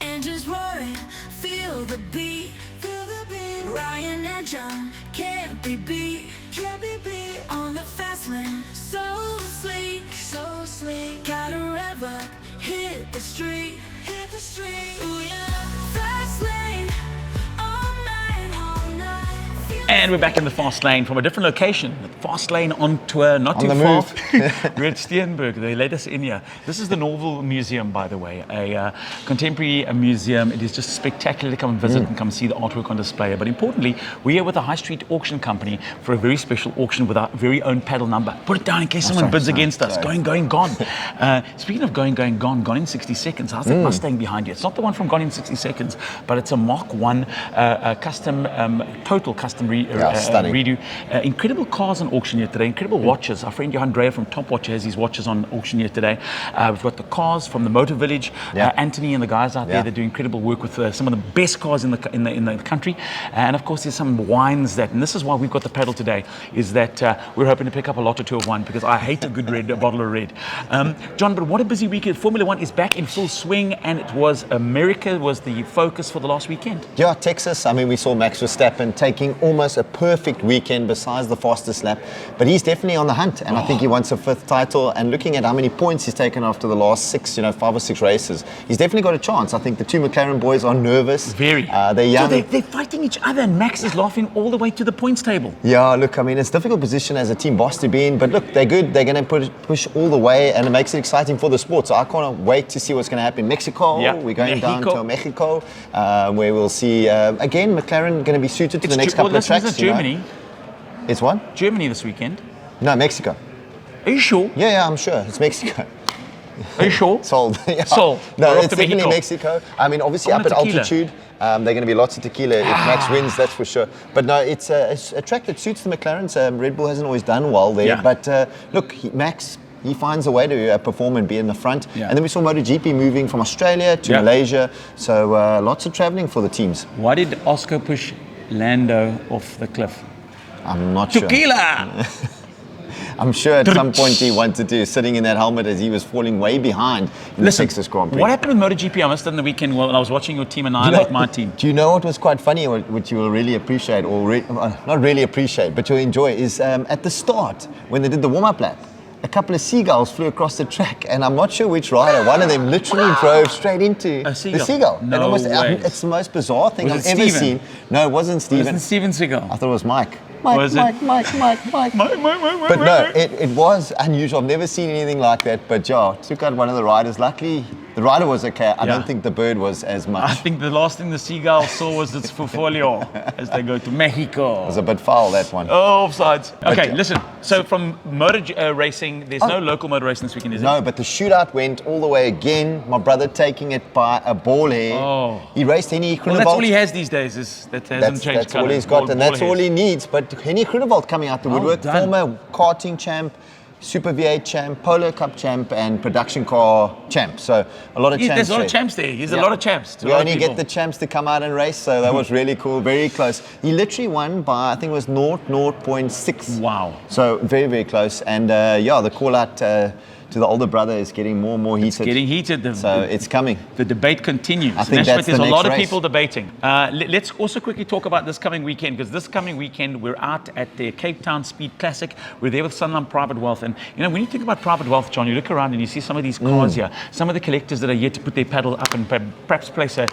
Engines roaring, feel the beat. Ryan and John can't be beat. On the Fastlane, so sleek. Gotta rev up, hit the street. Ooh yeah, Fastlane, all night. And we're back in the Fastlane from a different location. Fastlane on tour, not too the far. move. We're at Steenberg. They let us in here. This is the Norval Museum, by the way, a contemporary museum. It is just spectacular to come and visit and come see the artwork on display. But importantly, we're here with a high street auction company for a very special auction with our very own paddle number. Put it down in case someone bids against us. Going, gone. Speaking of going, gone in 60 seconds. How's that Mustang behind you? It's not the one from Gone in 60 Seconds, but it's a Mark 1 custom, total custom redo. Incredible cars on auction here today, incredible watches. Our friend Johan Dreyer from Top Watch has his watches on auction here today. We've got the cars from the Motor Village. Anthony and the guys out there, they do incredible work with some of the best cars in the country. And of course there's some wines and this is why we've got the paddle today, is that we're hoping to pick up a lot or two of wine, because I hate a good a bottle of red. John, but what a busy weekend. Formula One is back in full swing, and it was America was the focus for the last weekend. Yeah, Texas. I mean, we saw Max Verstappen taking almost a perfect weekend besides the fastest lap, but he's definitely on the hunt, and I think he wants a 5th title. And looking at how many points he's taken after the last 5 or 6 races, he's definitely got a chance. I think the two McLaren boys are nervous. Very. They're young. So they're fighting each other, and Max is laughing all the way to the points table. Yeah, look, I mean, it's a difficult position as a team boss to be in, but look, they're good. They're going to push all the way, and it makes it exciting for the sport. So I can't wait to see what's going to happen in Mexico. We're going down to Mexico, where we'll see, again, McLaren going to be suited to the next couple of tracks. It's Germany. It's what? Germany this weekend. No, Mexico. Are you sure? Yeah, I'm sure. It's Mexico. Are you sure? Sold. Yeah. Sold. No, it's definitely Mexico. I mean, obviously up at altitude, there are going to be lots of tequila if Max wins, that's for sure. But no, it's a track that suits the McLarens. Red Bull hasn't always done well there. But look, Max, he finds a way to perform and be in the front. And then we saw Moto GP moving from Australia to Malaysia. So lots of traveling for the teams. Why did Oscar push Lando off the cliff? I'm not sure. Tequila! I'm sure at some point he wanted to, sitting in that helmet as he was falling way behind in the Texas Grand Prix. What happened with Moto GP? I missed it on the weekend while I was watching your team annihilate my team. Do you know what was quite funny, which you will really appreciate, or not really appreciate, but you'll enjoy, is at the start, when they did the warm-up lap, a couple of seagulls flew across the track, and I'm not sure which rider. One of them literally drove straight into the seagull. No way. It's the most bizarre thing I've ever Steven? seen. No, it wasn't Steven. It wasn't Steven Seagal. I thought it was Mike. Mike. But no, it was unusual. I've never seen anything like that. But yeah, took out one of the riders. Luckily, the rider was okay. I don't think the bird was as much. I think the last thing the seagull saw was its portfolio as they go to Mexico. It was a bit foul, that one. Oh, offsides. Okay, listen. So from motor racing, there's no local motor racing this weekend, is No, but the shootout went all the way again. My brother taking it by a ball hair. Oh. He raced Henny Groenewald. Well, that's all he has these days. That hasn't changed That's all he's got, and that's all he needs. But Henny Groenewald coming out the woodwork, former karting champ, Super V8 champ, Polo Cup champ, and production car champ. So a lot of champs. There's a lot of champs there. He's a lot of champs. We only get the champs to come out and race, so that was really cool. Very close. He literally won by, I think it was 0.6. Wow. So very, very close. And the call out to the older brother is getting more and more heated. It's getting heated. So it's coming. The debate continues. I think that's there's the a lot next of race. people debating. Let's also quickly talk about this coming weekend, because this coming weekend we're out at the Cape Town Speed Classic. We're there with Sunland Private Wealth, and you know, when you think about private wealth, John, you look around and you see some of these cars here, some of the collectors that are here to put their paddle up and perhaps place a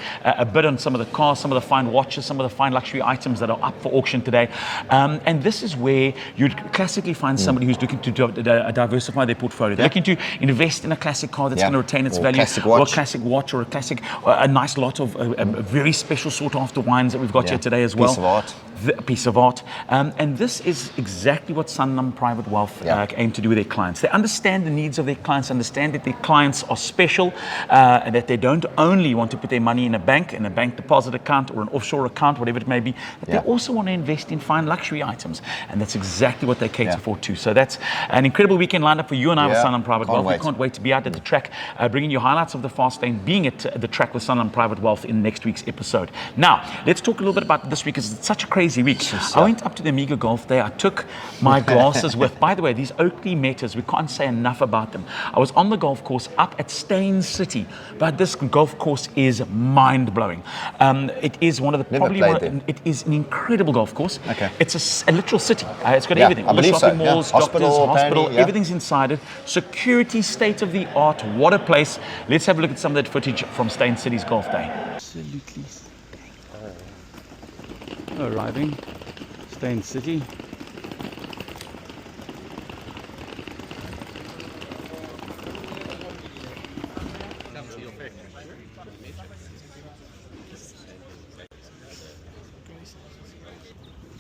bid on some of the cars, some of the fine watches, some of the fine luxury items that are up for auction today. And this is where you'd classically find somebody who's looking to diversify their portfolio. They're looking to invest in a classic car that's going to retain its value, or a classic watch, or a nice lot of a very special sought after wines that we've got here today as well. Piece of art. A piece of art. And this is exactly what Sanlam Private Wealth aim to do with their clients. They understand the needs of their clients, understand that their clients are special, and that they don't only want to put their money in a bank deposit account or an offshore account, whatever it may be, but they also want to invest in fine luxury items. And that's exactly what they cater for too. So that's an incredible weekend lineup for you and I with Sanlam Private Wealth. We can't wait to be out at the track, bringing you highlights of the Fastlane, being at the track with Sanlam Private Wealth in next week's episode. Now, let's talk a little bit about this week, because it's such a crazy crazy week. I went up to the Amiga Golf Day. I took my glasses with, by the way, these Oakley Metas. We can't say enough about them. I was on the golf course up at Staines City, but this golf course is mind-blowing. It is one of the it is an incredible golf course. Okay. It's a literal city. It's got everything. I believe shopping so. malls, hospital, everything's inside it. Security, state of the art. What a place. Let's have a look at some of that footage from Staines City's golf day. Absolutely. Arriving, Staines City.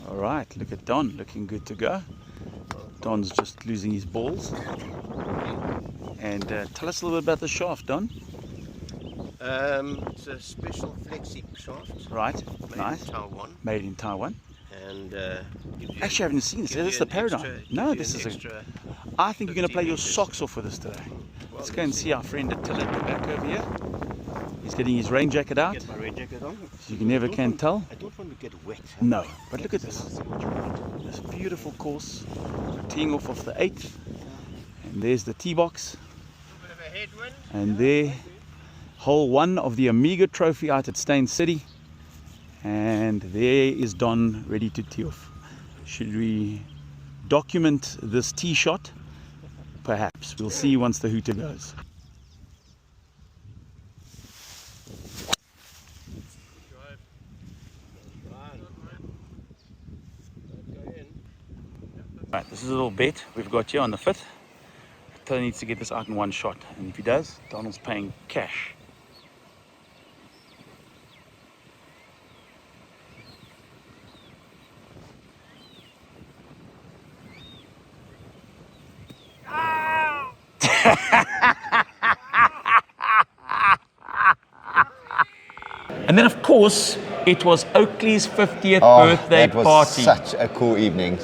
All right, look at Don, looking good to go. Don's just losing his balls. And tell us a little bit about the shaft, Don. It's a special flexi shaft. Right, made nice. in Taiwan. Made in Taiwan. And actually, I haven't seen this. This is the paradigm. No, this is a. I think you're going to play your socks off with this today. Let's go and see our friend Attila at the back over here. He's getting his rain jacket out. Get my rain jacket on. So you never can tell. I don't want to get wet. No, but look at this. This beautiful course, teeing off of the 8th. And there's the tee box. And there, hole 1 of the Amiga trophy out at Staines City. And there is Don ready to tee off. Should we document this tee shot? Perhaps. We'll see once the hooter goes. Right, this is a little bet we've got here on the 5th. Taylor needs to get this out in one shot, and if he does, Donald's paying cash. And then, of course, it was Oakley's 50th birthday that was party. Such a cool evening.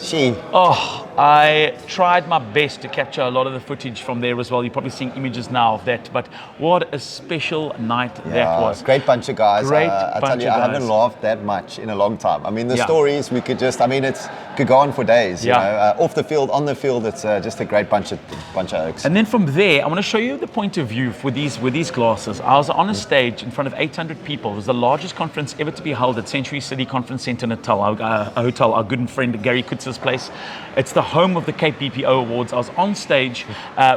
I tried my best to capture a lot of the footage from there as well. You're probably seeing images now of that, but what a special night that was. Great bunch of guys. Great I bunch tell you, of I guys. haven't laughed that much in a long time. I mean, the stories we could just, could go on for days. You know, off the field, on the field, it's just a great bunch of oaks. And then from there, I want to show you the point of view with these glasses. I was on a stage in front of 800 people. It was the largest conference ever to be held at Century City Conference Centre Natal, a hotel, our good friend Gary Kutz's place. It's the home of the Cape BPO Awards. I was on stage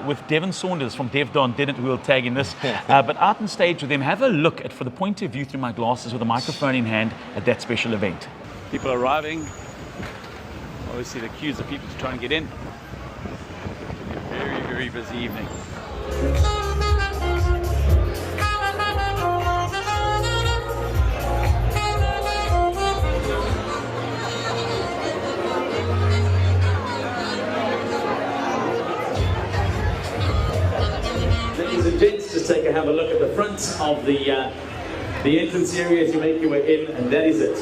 with Devon Saunders from Dev Don, didn't we'll tag in this, but out on stage with them, have a look at, for the point of view through my glasses with a microphone in hand at that special event. People arriving. Obviously the queues of people to try and get in. A very, very busy evening. Ladies and gents, just have a look at the front of the entrance area as you make your way in, and that is it.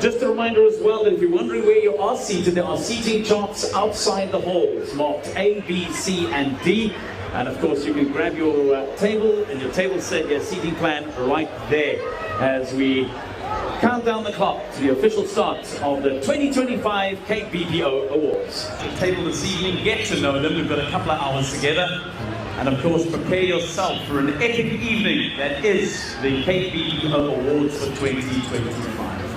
Just a reminder as well that if you're wondering where you are seated, there are seating charts outside the halls marked A, B, C, and D. And of course, you can grab your table and your table set, your seating plan right there as we count down the clock to the official start of the 2025 Cape BPO Awards. The table this evening, get to know them. We've got a couple of hours together. And of course, prepare yourself for an epic evening that is the Cape BPO Awards for 2025.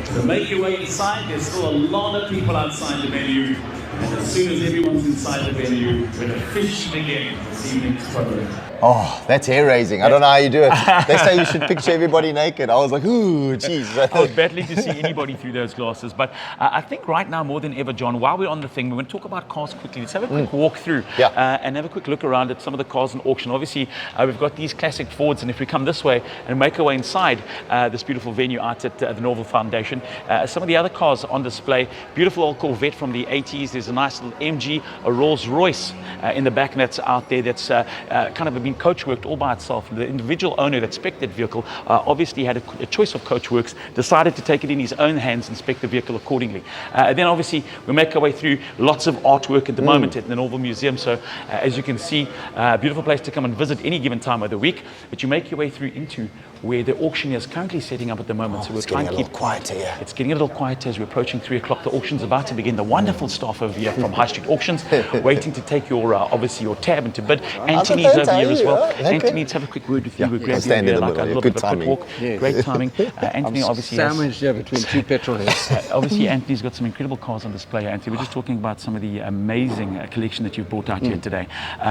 So make your way inside. There's still a lot of people outside the venue. And as soon as everyone's inside the venue, we'll officially begin this evening's program. Oh, that's hair raising. I don't know how you do it. They say you should picture everybody naked. I was like, ooh, jeez. I was battling to see anybody through those glasses. But I think right now, more than ever, John, while we're on the thing, we're going to talk about cars quickly. Let's have a quick walk through and have a quick look around at some of the cars in auction. Obviously, we've got these classic Fords. And if we come this way and make our way inside this beautiful venue out at the Norval Foundation, some of the other cars on display, beautiful old Corvette from the 80s. There's a nice little MG, a Rolls Royce in the back, and that's out there. That's kind of been Coach worked all by itself. The individual owner that spec'd that vehicle obviously had a choice of Coachworks, decided to take it in his own hands and spec the vehicle accordingly. Then obviously we make our way through lots of artwork at the moment at the Norval Museum. So as you can see, beautiful place to come and visit any given time of the week. But you make your way through into where the auctioneer is currently setting up at the moment. So we're trying to keep quieter, yeah. It's getting a little quieter as we're approaching 3 o'clock. The auction's about to begin. The wonderful staff over here from High Street Auctions waiting to take your obviously your tab and to bid. Anthony's over here as well. Anthony, let's have a quick word with you. We're grabbing you here like a little bit of a quick walk. Yes. Great timing. Anthony obviously sandwiched here between two petrol heads. obviously Anthony's got some incredible cars on display. Anthony, we're just talking about some of the amazing collection that you've brought out here today.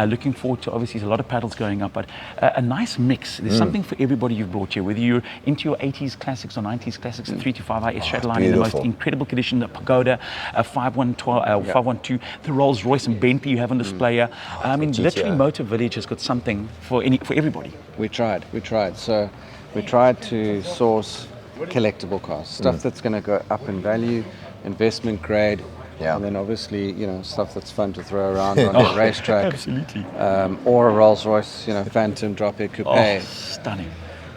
Looking forward to, obviously there's a lot of paddles going up, but a nice mix. There's something for everybody you've brought here, whether you're into your 80s classics or 90s classics, the 325i Shadowline in the most incredible condition, the Pagoda, 512, the Rolls Royce and Bentley you have on display here. I mean, literally Motor Village has got something for everybody. We tried. So we tried to source collectible cars, stuff that's going to go up in value, investment grade, and then obviously, you know, stuff that's fun to throw around on the racetrack. Absolutely. Or a Rolls Royce, you know, Phantom Drop-Air Coupe. Oh, stunning.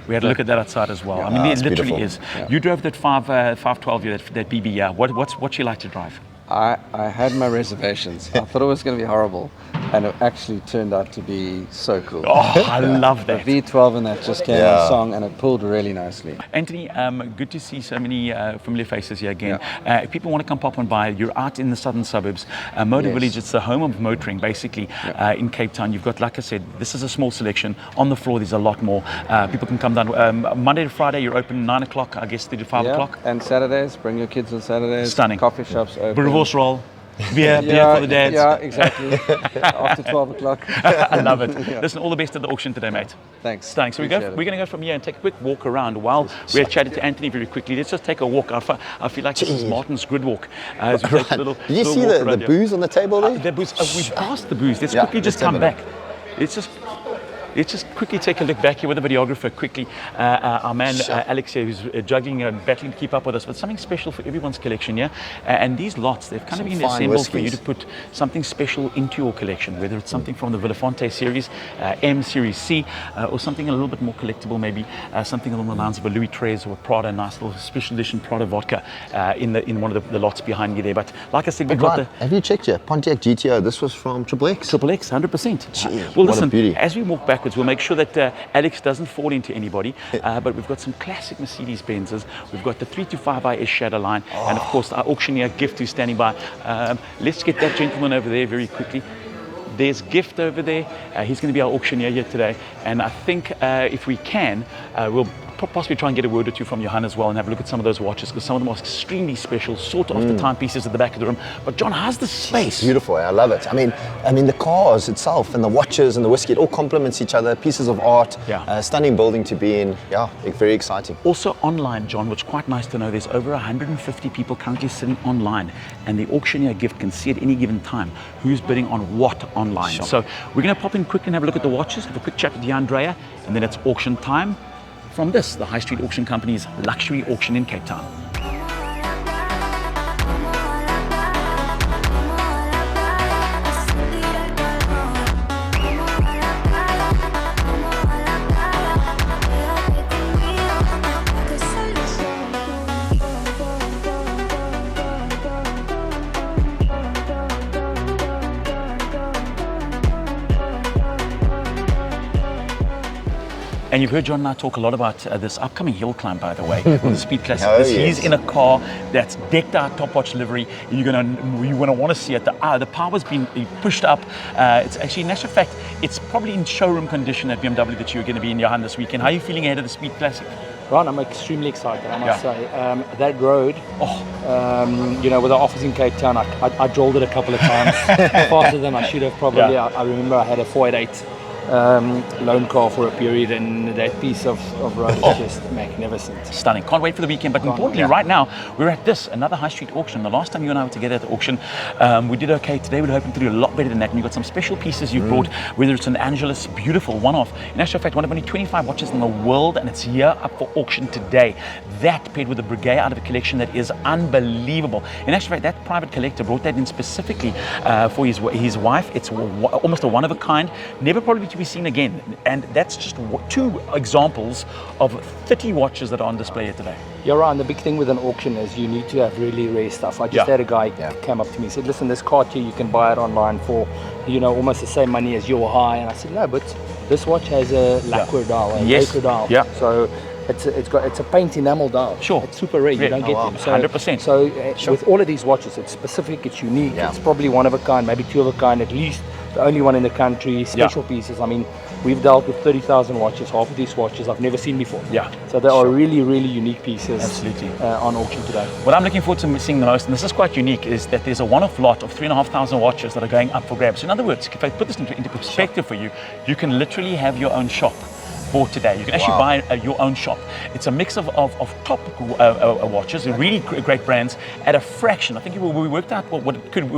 We had a look at that outside as well. I mean, it literally is. Yeah. You drove that 512, that BB. Yeah. What you like to drive? I had my reservations. I thought it was going to be horrible, and it actually turned out to be so cool. Oh, I love that. The V12 and that just came on song, and it pulled really nicely. Anthony, good to see so many familiar faces here again. If people want to come pop on by, you're out in the southern suburbs. Motor Village, it's the home of motoring, basically, in Cape Town. You've got, like I said, this is a small selection. On the floor, there's a lot more. People can come down. Monday to Friday, you're open 9 o'clock, I guess, 3 to 5 o'clock. And Saturdays, bring your kids on Saturdays. Stunning. Coffee shops open. Reverse roll. Beer for the dads. Yeah, exactly. After 12 o'clock. I love it. Listen, all the best at the auction today, mate. Thanks. Stunning. So we're going to go from here and take a quick walk around while we're chatting to Anthony very quickly. Let's just take a walk. I feel like this is Martin's grid walk. As we take a little, Did you see the booze on the table there? The booze. We've passed the booze. Let's quickly just come back. Let's just quickly take a look back here with the videographer quickly. Our man Alex here, who's juggling and battling to keep up with us, but something special for everyone's collection, yeah? And these lots, they've kind of been assembled for you to put something special into your collection, whether it's something from the Villafonte series, M Series C, or something a little bit more collectible, maybe something along the lines of a Louis XIII or a Prada, nice little special edition Prada vodka in one of the lots behind you there. But like I said, we've got have you checked your Pontiac GTO? This was from Triple X. Triple X, 100%. Well, listen, what a beauty. as we walk backwards, we'll make sure that Alex doesn't fall into anybody, but we've got some classic Mercedes-Benzes. We've got the 325i Shadowline, and of course our auctioneer Gift who's standing by. Let's get that gentleman over there very quickly. There's Gift over there. He's going to be our auctioneer here today, and I think if we can, we'll possibly try and get a word or two from Johan as well and have a look at some of those watches, because some of them are extremely special, sought after timepieces at the back of the room. But John, how's the space? It's beautiful. I love it. I mean the cars itself and the watches and the whiskey, it all complements each other. Pieces of art, stunning building to be in. Yeah, very exciting. Also online, John, which is quite nice to know, there's over 150 people currently sitting online, and the auctioneer Gift can see at any given time who's bidding on what online. Sure. So we're going to pop in quick and have a look at the watches, have a quick chat with Andrea, and then it's auction time from the High Street Auction Company's luxury auction in Cape Town. And you've heard John and I talk a lot about this upcoming hill climb, by the way, on the Speed Classic. He's in a car that's decked out, top watch livery. You're gonna want to see it. The power's been pushed up. It's actually, in actual fact, it's probably in showroom condition at BMW that you're going to be in, Johan, this weekend. How are you feeling ahead of the Speed Classic? Ron, I'm extremely excited, I must say. That road, you know, with the office in Cape Town, I drilled it a couple of times faster than I should have probably. I remember I had a 488 loan car for a period, and that piece of road is just magnificent. Stunning. Can't wait for the weekend. But importantly, right now, we're at another high street auction. The last time you and I were together at the auction, we did okay. Today we're hoping to do a lot better than that. And you've got some special pieces you brought, whether it's an Angelus, beautiful one-off. In actual fact, one of only 25 watches in the world, and it's here up for auction today. That paired with a Breguet out of a collection that is unbelievable. In actual fact, that private collector brought that in specifically for his wife. It's almost a one of a kind. Never probably to be seen again. And that's just 2 examples of 30 watches that are on display here today. You're right, and the big thing with an auction is you need to have really rare stuff. I just had a guy come up to me and said, listen, this Cartier, you can buy it online for, almost the same money as your high. And I said, no, but this watch has a lacquer dial, a lacquer dial. Yeah. So it's a paint enamel dial. Sure. It's super rare, you don't get them. So, 100%. So with all of these watches, it's specific, it's unique, it's probably one of a kind, maybe 2 of a kind, at least the only one in the country, special pieces. I mean, we've dealt with 30,000 watches. Half of these watches I've never seen before. Yeah. So they are really, really unique pieces. Absolutely. On auction today. What I'm looking forward to seeing the most, and this is quite unique, is that there's a one-off lot of 3,500 watches that are going up for grabs. So in other words, if I put this into perspective for you, you can literally have your own shop bought today. You can actually buy your own shop. It's a mix of top watches, really great brands at a fraction. I think we worked out what it could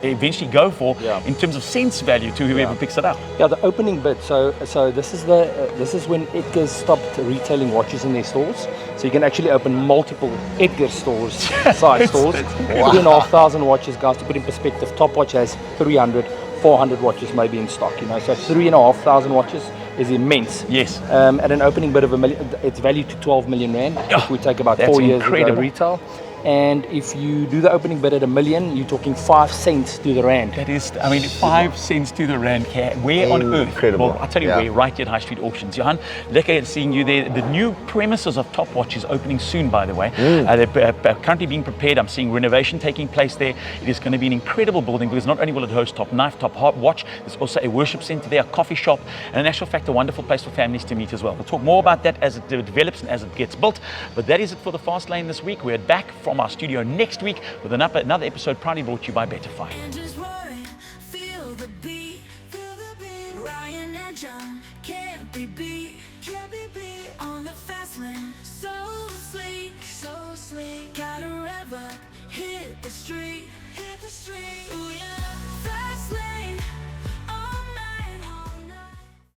eventually go for in terms of cents value to whoever picks it up. Yeah, the opening bid. So this is when Edgar's stopped retailing watches in their stores. So you can actually open multiple Edgar stores, size stores. 3,500 watches, guys. To put in perspective, top watch has 300, 400 watches maybe in stock. So 3,500 watches is immense. Yes. At an opening bid of $1 million, it's valued to 12 million rand. If we take about 4 years ago retail. And if you do the opening bid at $1 million, you're talking 5 cents to the rand. That is, 5 cents to the rand. Where on earth? Incredible. Well, I'll tell you where, right here at High Street Auctions. Johan, lekker seeing you there. The new premises of Top Watch is opening soon, by the way. They're currently being prepared. I'm seeing renovation taking place there. It is going to be an incredible building because not only will it host Top Knife, Top Watch, there's also a worship center there, a coffee shop, and in actual fact, a wonderful place for families to meet as well. We'll talk more about that as it develops and as it gets built. But that is it for the Fastlane this week. We're back from our studio next week with another episode proudly brought to you by Betterfy. Engines roaring, feel the beat, Ryan and John can't be beat, on the fast lane, so sleek, gotta rev up, hit the street,